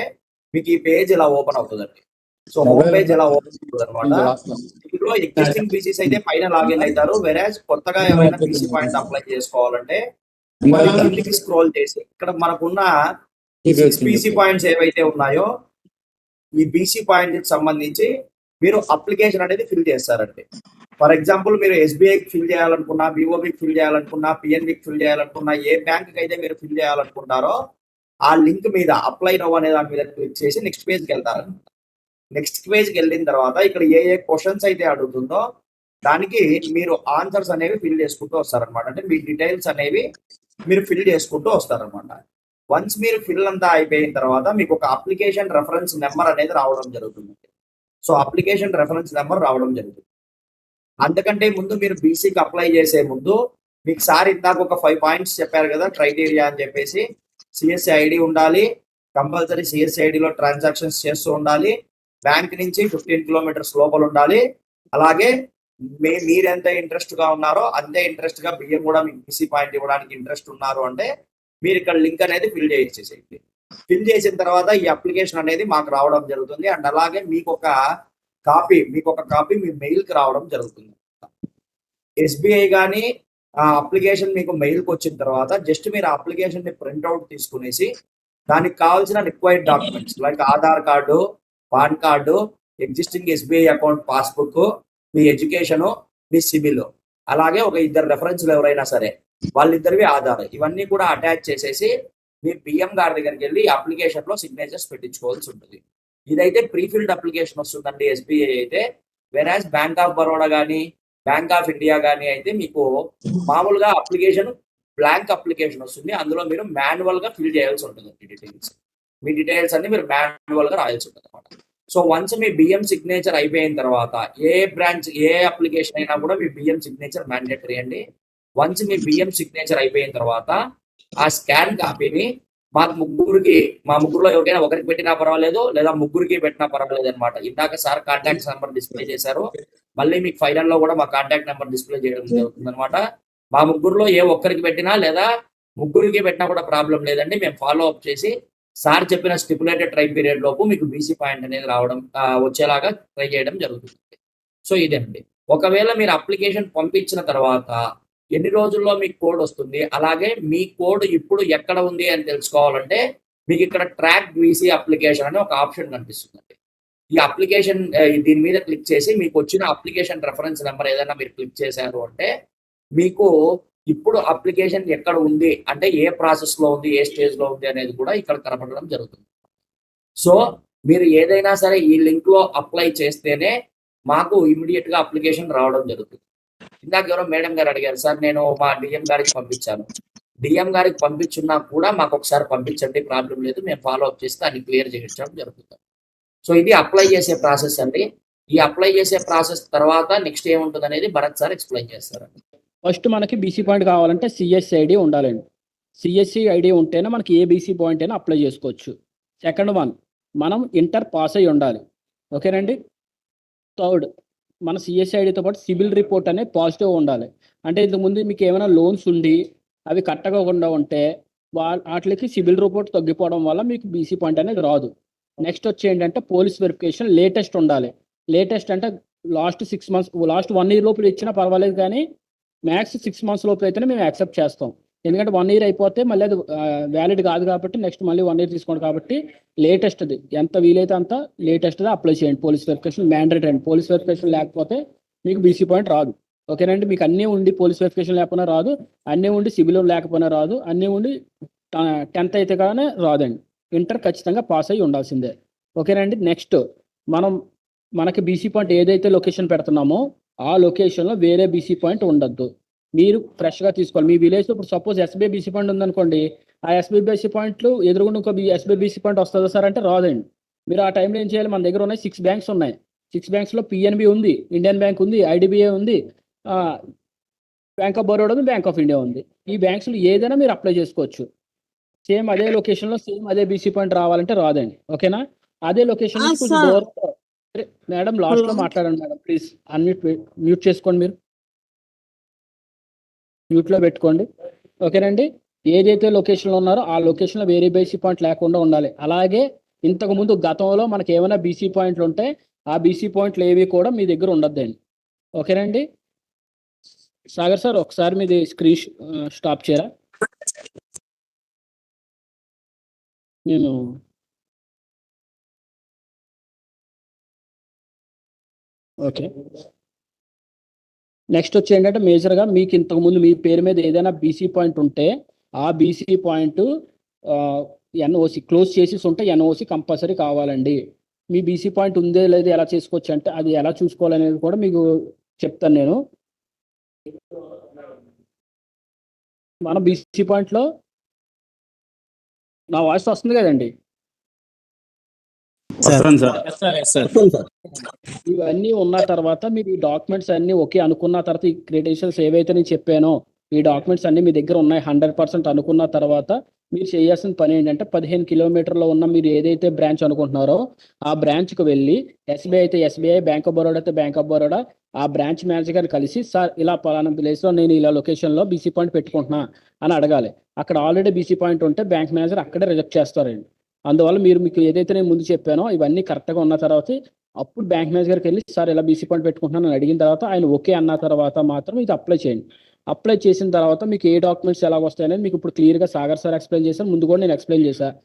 మీకు ఈ పేజ్ ఇలా ఓపెన్ అవుతుందండి. సో హోమ్ పేజ్ ఇలా ఓపెన్ అవుతుంది అనమాట. ఇందులో ఎగ్జిస్టింగ్ బీసీస్ అయితే పైన లాగిన్ అవుతారు, వెరాజ్ కొత్తగా ఏమైనా బీసీ పాయింట్ అప్లై చేసుకోవాలంటే కిందికి స్క్రోల్ చేసి ఇక్కడ మనకున్న బీసీ పాయింట్స్ ఏవైతే ఉన్నాయో ఈ బీసీ పాయింట్ సంబంధించి మీరు అప్లికేషన్ అనేది ఫిల్ చేస్తారండి. ఫర్ ఎగ్జాంపుల్ మీరు ఎస్బీఐకి ఫిల్ చేయాలనుకున్నా, బీఓబీకి ఫిల్ చేయాలనుకున్నా, పిఎన్బికి ఫిల్ చేయాలనుకున్నా, ఏ బ్యాంక్కి అయితే మీరు ఫిల్ చేయాలనుకుంటారో ఆ లింక్ మీద అప్లై నౌ అనే దాని మీద క్లిక్ చేసి నెక్స్ట్ పేజ్కి వెళ్తారు. నెక్స్ట్ పేజ్కి వెళ్ళిన తర్వాత ఇక్కడ ఏ క్వశ్చన్స్ అయితే అడుగుతుందో దానికి మీరు ఆన్సర్స్ అనేవి ఫిల్ చేసుకుంటూ వస్తారనమాట. అంటే మీ డీటెయిల్స్ అనేవి మీరు ఫిల్ చేసుకుంటూ వస్తారనమాట. వన్స్ మీరు ఫిల్ అంతా అయిపోయిన తర్వాత మీకు ఒక అప్లికేషన్ రెఫరెన్స్ నెంబర్ అనేది రావడం జరుగుతుంది. సో అప్లికేషన్ రెఫరెన్స్ నెంబర్ రావడం జరుగుతుంది. అంతకంటే ముందు మీరు బీసీకి అప్లై చేసే ముందు మీకు సార్ ఇందాక ఒక 5 పాయింట్స్ చెప్పారు కదా క్రైటీరియా అని చెప్పేసి. సిఎస్సి ఐడి ఉండాలి, కంపల్సరీ సిఎస్సి ఐడిలో ట్రాన్సాక్షన్స్ చేస్తూ ఉండాలి, బ్యాంక్ నుంచి 15 kilometers లోపల ఉండాలి, అలాగే మీరు ఎంత ఇంట్రెస్ట్ గా ఉన్నారో అంతే ఇంట్రెస్ట్ గా బియ్యం కూడా మీకు బీసీ పాయింట్ ఇవ్వడానికి ఇంట్రెస్ట్ ఉన్నారు అంటే మీరు ఇక్కడ లింక్ అనేది ఫిల్ చేసేసేయండి. ఫిల్ చేసిన తర్వాత ఈ అప్లికేషన్ అనేది మాకు రావడం జరుగుతుంది. అండ్ అలాగే మీకు ఒక కాపీ మీ మెయిల్కి రావడం జరుగుతుంది. ఎస్బీఐ కానీ ఆ అప్లికేషన్ మీకు మెయిల్కి వచ్చిన తర్వాత జస్ట్ మీరు ఆ అప్లికేషన్ ని ప్రింట్అవుట్ తీసుకునేసి దానికి కావాల్సిన required documents like Aadhaar card, PAN card, existing SBI account passbook, మీ ఎడ్యుకేషన్, మీ సిబిల్, అలాగే ఒక 2 రెఫరెన్స్లు ఎవరైనా సరే వాళ్ళిద్దరివి ఆధార్, ఇవన్నీ కూడా అటాచ్ చేసేసి మీ బిఎం గారి దగ్గరికి వెళ్ళి అప్లికేషన్ లో సిగ్నేచర్స్ పెట్టించుకోవాల్సి ఉంటుంది. ఇదైతే ప్రీఫిల్డ్ అప్లికేషన్ వస్తుందండి ఎస్బీఐ అయితే. వెరాజ్ బ్యాంక్ ఆఫ్ బరోడా కానీ బ్యాంక్ ఆఫ్ ఇండియా కానీ అయితే మీకు మామూలుగా అప్లికేషన్ బ్లాంక్ అప్లికేషన్ వస్తుంది. అందులో మీరు మాన్యువల్ గా ఫిల్ చేయాల్సి ఉంటుంది డీటెయిల్స్. మీ డీటెయిల్స్ అన్ని మీరు మాన్యువల్ గా రాయాల్సి ఉంటుంది అనమాట. సో వన్స్ మీ బిఎం సిగ్నేచర్ అయిపోయిన తర్వాత ఏ బ్రాంచ్ ఏ అప్లికేషన్ అయినా కూడా మీ బిఎం సిగ్నేచర్ మ్యాండేటరీ అండి. వన్స్ మీ బిఎం సిగ్నేచర్ అయిపోయిన తర్వాత ఆ స్కాన్ కాపీని మా ముగ్గురులో ఎవరికైనా ఒకరికి పెట్టినా పర్వాలేదు, లేదా ముగ్గురికి పెట్టినా పర్వాలేదు అనమాట. ఇందాక సార్ కాంటాక్ట్ నెంబర్ డిస్ప్లే చేశారు, మళ్ళీ మీకు ఫైనల్ లో కూడా మా కాంటాక్ట్ నెంబర్ డిస్ప్లే చేయడం జరుగుతుంది అనమాట. మా ముగ్గురులో ఏ ఒక్కరికి పెట్టినా లేదా ముగ్గురికి పెట్టినా కూడా ప్రాబ్లం లేదండి. మేము ఫాలో అప్ చేసి సార్ చెప్పిన స్టిపులేటెడ్ టైం పీరియడ్ లోపు మీకు బీసీ పాయింట్ అనేది రావడం వచ్చేలాగా ట్రై చేయడం జరుగుతుంది. సో ఇదేనండి. ఒకవేళ మీరు అప్లికేషన్ పంపించిన తర్వాత ఎన్ని రోజుల్లో మీకు కోడ్ వస్తుంది, అలాగే మీ కోడ్ ఇప్పుడు ఎక్కడ ఉంది అని తెలుసుకోవాలంటే మీకు ఇక్కడ ట్రాక్ బీసీ అప్లికేషన్ అనే ఒక ఆప్షన్ కనిపిస్తుందండి. ఈ అప్లికేషన్ దీని మీద క్లిక్ చేసి మీకు వచ్చిన అప్లికేషన్ రెఫరెన్స్ నెంబర్ ఏదైనా మీరు క్లిక్ చేశారు అంటే మీకు ఇప్పుడు అప్లికేషన్ ఎక్కడ ఉంది అంటే ఏ ప్రాసెస్ లో ఉంది, ఏ స్టేజ్ లో ఉంది అనేది కూడా ఇక్కడ కనపడడం జరుగుతుంది. సో మీరు ఏదైనా సరే ఈ లింక్ లో అప్లై చేస్తేనే మాకు ఇమీడియట్ గా అప్లికేషన్ రావడం జరుగుతుంది. ఇందాక ఎవరో మేడం గారు అడిగారు, సార్ నేను మా డిఎం గారికి పంపించాను. డిఎం గారికి పంపించున్నా కూడా మాకు ఒకసారి పంపించండి, ప్రాబ్లం లేదు, మేము ఫాలో అప్ చేస్తే దాన్ని క్లియర్ చేయడం జరుగుతుంది. సో ఇది అప్లై చేసే ప్రాసెస్ అండి. ఈ అప్లై చేసే ప్రాసెస్ తర్వాత నెక్స్ట్ ఏముంటుంది అనేది భరత్ సార్ ఎక్స్ప్లెయిన్ చేస్తారండి. ఫస్ట్ మనకి బీసీ పాయింట్ కావాలంటే సిఎస్సి ఐడి ఉండాలండి. సిఎస్సి ఐడి ఉంటేనే మనకి ఏ బీసీ పాయింట్ అయినా అప్లై చేసుకోవచ్చు. సెకండ్ వన్, మనం ఇంటర్ పాస్ అయ్యి ఉండాలి. ఓకేనండి. థర్డ్, మన సిఎస్సి ఐడితో పాటు సిబిల్ రిపోర్ట్ అనేది పాజిటివ్ ఉండాలి. అంటే ఇంతకుముందు మీకు ఏమైనా లోన్స్ ఉండి అవి కట్టకుండా ఉంటే వాటికి సిబిల్ రిపోర్ట్ తగ్గిపోవడం వల్ల మీకు బీసీ పాయింట్ అనేది రాదు. నెక్స్ట్ వచ్చి ఏంటంటే పోలీస్ వెరిఫికేషన్ లేటెస్ట్ ఉండాలి. లేటెస్ట్ అంటే లాస్ట్ 6 months, లాస్ట్ 1 year లోపల ఇచ్చినా పర్వాలేదు, కానీ మ్యాక్స్ 6 months లోపల అయితేనే మేము యాక్సెప్ట్ చేస్తాం. ఎందుకంటే 1 year అయిపోతే మళ్ళీ అది వ్యాలిడ్ కాదు కాబట్టి నెక్స్ట్ మళ్ళీ 1 year తీసుకోండి. కాబట్టి లేటెస్ట్ది ఎంత వీలైతే అంత లేటెస్ట్ది అప్లై చేయండి. పోలీస్ వెరిఫికేషన్ మ్యాండేటరీ అండి. పోలీస్ వెరిఫికేషన్ లేకపోతే మీకు బీసీ పాయింట్ రాదు. ఓకేనండి. మీకు అన్నీ ఉండి పోలీస్ వెరిఫికేషన్ లేకపోయినా రాదు, అన్నీ ఉండి సిబిల్ లేకపోయినా రాదు, అన్నీ ఉండి 10th అయితే కానీ రాదండి. ఇంటర్ ఖచ్చితంగా పాస్ అయ్యి ఉండాల్సిందే. ఓకేనండి. నెక్స్ట్ మనకి బీసీ పాయింట్ ఏదైతే లొకేషన్ పెడుతున్నామో ఆ లొకేషన్లో వేరే బీసీ పాయింట్ ఉండద్దు. మీరు ఫ్రెష్గా తీసుకోవాలి. మీ విలేజ్లో ఇప్పుడు సపోజ్ ఎస్బీఐ బీసీ పాయింట్ ఉందనుకోండి, ఆ ఎస్బీఐ బీసీ పాయింట్లు ఎదురుగుండా ఇంకో ఎస్బీఐ బీసీ పాయింట్ వస్తుందా సార్ అంటే రాదండి. మీరు ఆ టైంలో ఏం చేయాలి, మన దగ్గర ఉన్నాయి 6 బ్యాంక్స్ ఉన్నాయి. 6 బ్యాంక్స్లో పిఎన్బి ఉంది, ఇండియన్ బ్యాంక్ ఉంది, ఐడిబిఐ ఉంది, బ్యాంక్ ఆఫ్ బరోడా ఉంది, బ్యాంక్ ఆఫ్ ఇండియా ఉంది. ఈ బ్యాంక్స్లో ఏదైనా మీరు అప్లై చేసుకోవచ్చు. సేమ్ అదే లొకేషన్లో సేమ్ అదే బీసీ పాయింట్ రావాలంటే రాదండి. ఓకేనా. అదే లొకేషన్ కొంచెం దూరం. మేడం లాస్ట్లో మాట్లాడండి మేడం, ప్లీజ్ మ్యూట్ చేసుకోండి, మీరు మ్యూట్లో పెట్టుకోండి. ఓకేనండి. ఏదైతే లొకేషన్లో ఉన్నారో ఆ లొకేషన్లో వేరే బీసీ పాయింట్ లేకుండా ఉండాలి. అలాగే ఇంతకుముందు గతంలో మనకి ఏమైనా బీసీ పాయింట్లు ఉంటే ఆ బీసీ పాయింట్లు ఏవి కూడా మీ దగ్గర ఉండద్దండి. ఓకేనండి. సాగర్ సార్ ఒకసారి మీది స్క్రీన్ స్టాప్ చేయరా. నేను ఓకే. నెక్స్ట్ వచ్చి ఏంటంటే మేజర్గా మీకు ఇంతకుముందు మీ పేరు మీద ఏదైనా బీసీ పాయింట్ ఉంటే ఆ బీసీ పాయింట్ ఎన్ఓసి క్లోజ్ చేసి ఉంటే ఎన్ఓసి కంపల్సరీ కావాలండి. మీ బీసీ పాయింట్ ఉందే లేదు ఎలా చేసుకోవచ్చు అంటే అది ఎలా చూసుకోవాలనేది కూడా మీకు చెప్తాను నేను. మన బీసీ పాయింట్లో నా వాయిస్ వస్తుంది కదండి. ఇవన్నీ ఉన్న తర్వాత మీరు ఈ డాక్యుమెంట్స్ అన్ని ఓకే అనుకున్న తర్వాత ఈ క్రెడెన్షియల్స్ ఏవైతే నేను చెప్పానో ఈ డాక్యుమెంట్స్ అన్ని మీ దగ్గర ఉన్నాయి 100% అనుకున్న తర్వాత మీరు చేయాల్సిన పని ఏంటంటే 15 కిలోమీటర్లో ఉన్న మీరు ఏదైతే బ్రాంచ్ అనుకుంటున్నారో ఆ బ్రాంచ్కి వెళ్ళి ఎస్బీఐ అయితే ఎస్బీఐ, బ్యాంక్ ఆఫ్ బరోడా అయితే బ్యాంక్ ఆఫ్ బరోడా, ఆ బ్రాంచ్ మేనేజర్ గారిని కలిసి సార్ ఇలా పలానా ప్లేస్లో నేను ఇలా లొకేషన్లో బీసీ పాయింట్ పెట్టుకుంటున్నా అని అడగాలి. అక్కడ ఆల్రెడీ బీసీ పాయింట్ ఉంటే బ్యాంక్ మేనేజర్ అక్కడే రిజెక్ట్ చేస్తారండి. అందువల్ల మీకు ఏదైతే నేను ముందు చెప్పానో ఇవన్నీ కరెక్ట్గా ఉన్న తర్వాత అప్పుడు బ్యాంక్ మేనేజర్కి వెళ్ళి సార్ ఇలా బీసీ పాయింట్ పెట్టుకుంటున్నాను అని అడిగిన తర్వాత ఆయన ఓకే అన్న తర్వాత మాత్రం ఇది అప్లై చేయండి. అప్లై చేసిన తర్వాత మీకు ఏ డాక్యుమెంట్స్ ఎలా వస్తాయనేది మీకు ఇప్పుడు క్లియర్గా సాగర్ సార్ ఎక్స్ప్లెయిన్ చేశాను, ముందు కూడా నేను ఎక్స్ప్లెయిన్ చేశాను.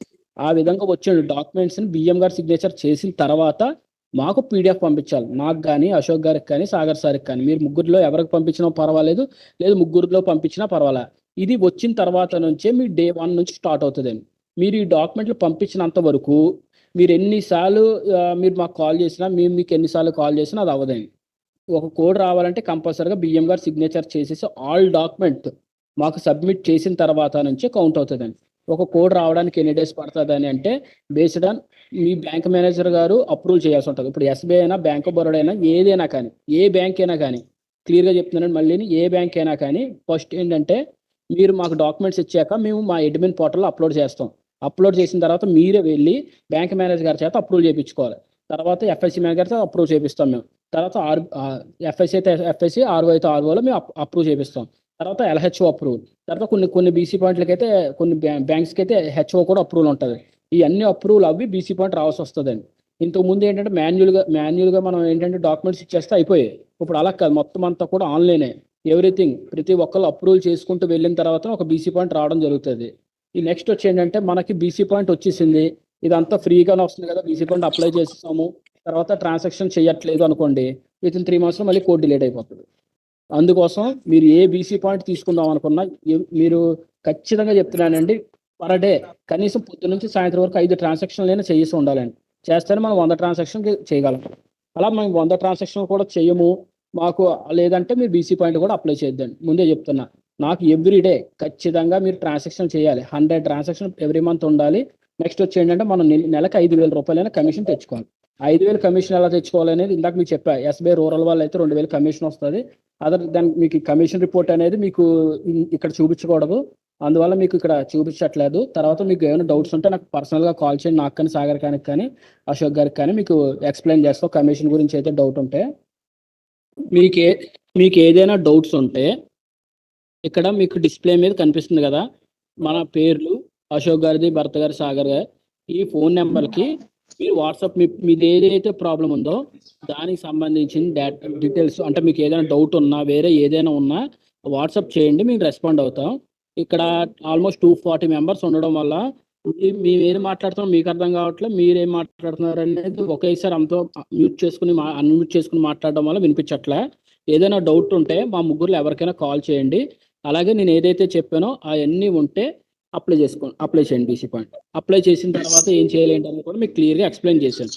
ఆ విధంగా వచ్చిన డాక్యుమెంట్స్ని బిఎం గారు సిగ్నేచర్ చేసిన తర్వాత మాకు పీడిఎఫ్ పంపించాలి. నాకు కానీ అశోక్ గారికి కానీ సాగర్ సార్కి కానీ, మీరు ముగ్గురిలో ఎవరికి పంపించినా పర్వాలేదు, లేదు ముగ్గురిలో పంపించినా పర్వాలేదు. ఇది వచ్చిన తర్వాత నుంచే మీ డే 1 నుంచి స్టార్ట్ అవుతుందండి. మీరు ఈ డాక్యుమెంట్లు పంపించినంత వరకు మీరు ఎన్నిసార్లు మీరు మాకు కాల్ చేసినా మేము మీకు ఎన్నిసార్లు కాల్ చేసినా అది అవ్వదండి. ఒక కోడ్ రావాలంటే కంపల్సరీగా బిఎం గారు సిగ్నేచర్ చేసేసి ఆల్ డాక్యుమెంట్ మాకు సబ్మిట్ చేసిన తర్వాత నుంచి కౌంట్ అవుతుందండి. ఒక కోడ్ రావడానికి ఎన్ని డేస్ పడుతుందని అంటే based on me bank manager గారు అప్రూవ్ చేయాల్సి ఉంటుంది. ఇప్పుడు ఎస్బీఐ అయినా, బ్యాంక్ ఆఫ్ బరోడా అయినా, ఏదైనా కానీ, ఏ బ్యాంక్ అయినా కానీ, క్లియర్గా చెప్తున్నాను మళ్ళీ, ఏ బ్యాంక్ అయినా కానీ ఫస్ట్ ఏంటంటే మీరు మాకు డాక్యుమెంట్స్ ఇచ్చాక మేము మా అడ్మిన్ పోర్టల్లో అప్లోడ్ చేస్తాం. అప్లోడ్ చేసిన తర్వాత మీరే వెళ్ళి బ్యాంక్ మేనేజర్ గారి చేత అప్రూవ్ చేయించుకోవాలి. తర్వాత ఎఫ్ఐసి మేనేజర్ చేత అప్రూవ్ చేపిస్తాం మేము. తర్వాత ఎఫ్ఐసి అయితే ఎఫ్ఐసి, ఆర్ఓ అయితే ఆర్ఓలో మేము అప్రూవ్ చేపిస్తాం. తర్వాత ఎల్హెచ్ఓ అప్రూవల్. తర్వాత కొన్ని బీసీ పాయింట్లకి అయితే, కొన్ని బ్యాంక్స్కి అయితే హెచ్ఓ కూడా అప్రూవల్ ఉంటుంది. ఈ అన్ని అప్రూవల్ అవి బీసీ పాయింట్ రావాల్సి వస్తుందండి. ఇంతకుముందు ఏంటంటే మాన్యువల్గా మనం ఏంటంటే డాక్యుమెంట్స్ ఇచ్చేస్తే అయిపోయాయి. ఇప్పుడు అలా కాదు, మొత్తం అంతా కూడా ఆన్లైనే. ఎవ్రీథింగ్ ప్రతి ఒక్కరు అప్రూవల్ చేసుకుంటూ వెళ్ళిన తర్వాత ఒక బీసీ పాయింట్ రావడం జరుగుతుంది. ఈ నెక్స్ట్ వచ్చి ఏంటంటే మనకి బీసీ పాయింట్ వచ్చేసింది, ఇదంతా ఫ్రీగానే వస్తుంది కదా, బీసీ పాయింట్ అప్లై చేస్తాము, తర్వాత ట్రాన్సాక్షన్ చేయట్లేదు అనుకోండి, వితిన్ 3 monthsలో మళ్ళీ కోడ్ డిలీట్ అయిపోతుంది. అందుకోసం మీరు ఏ బీసీ పాయింట్ తీసుకుందాం అనుకున్నా మీరు ఖచ్చితంగా చెప్తున్నానండి, పర్ డే కనీసం పొద్దు నుంచి సాయంత్రం వరకు 5 ట్రాన్సాక్షన్లైనా చేసి ఉండాలండి. చేస్తేనే మనం 100 ట్రాన్సాక్షన్ చేయగలం. అలా మేము 100 ట్రాన్సాక్షన్ కూడా చేయము మాకు, లేదంటే మీరు బీసీ పాయింట్ కూడా అప్లై చేద్దండి. ముందే చెప్తున్నా, నాకు ఎవ్రీ డే ఖచ్చితంగా మీరు ట్రాన్సాక్షన్ చేయాలి. 100 ట్రాన్సాక్షన్ ఎవ్రీ మంత్ ఉండాలి. నెక్స్ట్ వచ్చి ఏంటంటే మనం నెలకు 5,000 రూపాయలైనా కమిషన్ తెచ్చుకోవాలి. 5,000 కమిషన్ ఎలా తెచ్చుకోవాలనేది ఇందాక మీకు చెప్పా. ఎస్బీఐ రూరల్ వాళ్ళు అయితే 2,000 కమిషన్ వస్తుంది. అదర్ దానికి మీకు కమిషన్ రిపోర్ట్ అనేది మీకు ఇక్కడ చూపించకూడదు, అందువల్ల మీకు ఇక్కడ చూపించట్లేదు. తర్వాత మీకు ఏమైనా డౌట్స్ ఉంటే నాకు పర్సనల్గా కాల్ చేయండి, నాకు కానీ, సాగర్ కానీ, అశోక్ గారికి కానీ మీకు ఎక్స్ప్లెయిన్ చేస్తాం. కమిషన్ గురించి అయితే డౌట్ ఉంటే మీకు ఏదైనా డౌట్స్ ఉంటే ఇక్కడ మీకు డిస్ప్లే మీద కనిపిస్తుంది కదా మన పేర్లు, అశోక్ గారిది, భరత్ గారి, సాగర్ గారు, ఈ ఫోన్ నెంబర్కి మీరు వాట్సాప్ మీది ఏదైతే ప్రాబ్లం ఉందో దానికి సంబంధించిన డీటెయిల్స్, అంటే మీకు ఏదైనా డౌట్ ఉన్నా, వేరే ఏదైనా ఉన్నా వాట్సాప్ చేయండి, మేము రెస్పాండ్ అవుతాం. ఇక్కడ ఆల్మోస్ట్ 240 మెంబర్స్ ఉండడం వల్ల మేము ఏది మాట్లాడుతున్నాం మీకు అర్థం కావట్లేదు, మీరేం మాట్లాడుతున్నారు అనేది ఒకేసారి అంతా అన్మ్యూట్ చేసుకుని మాట్లాడడం వల్ల వినిపించట్లే. ఏదైనా డౌట్ ఉంటే మా ముగ్గురులో ఎవరికైనా కాల్ చేయండి. అలాగే నేను ఏదైతే చెప్పానో అవన్నీ ఉంటే అప్లై చేయండి. బీసీ పాయింట్ అప్లై చేసిన తర్వాత ఏం చేయాలి ఏంటని కూడా మీకు క్లియర్గా ఎక్స్ప్లెయిన్ చేశాను.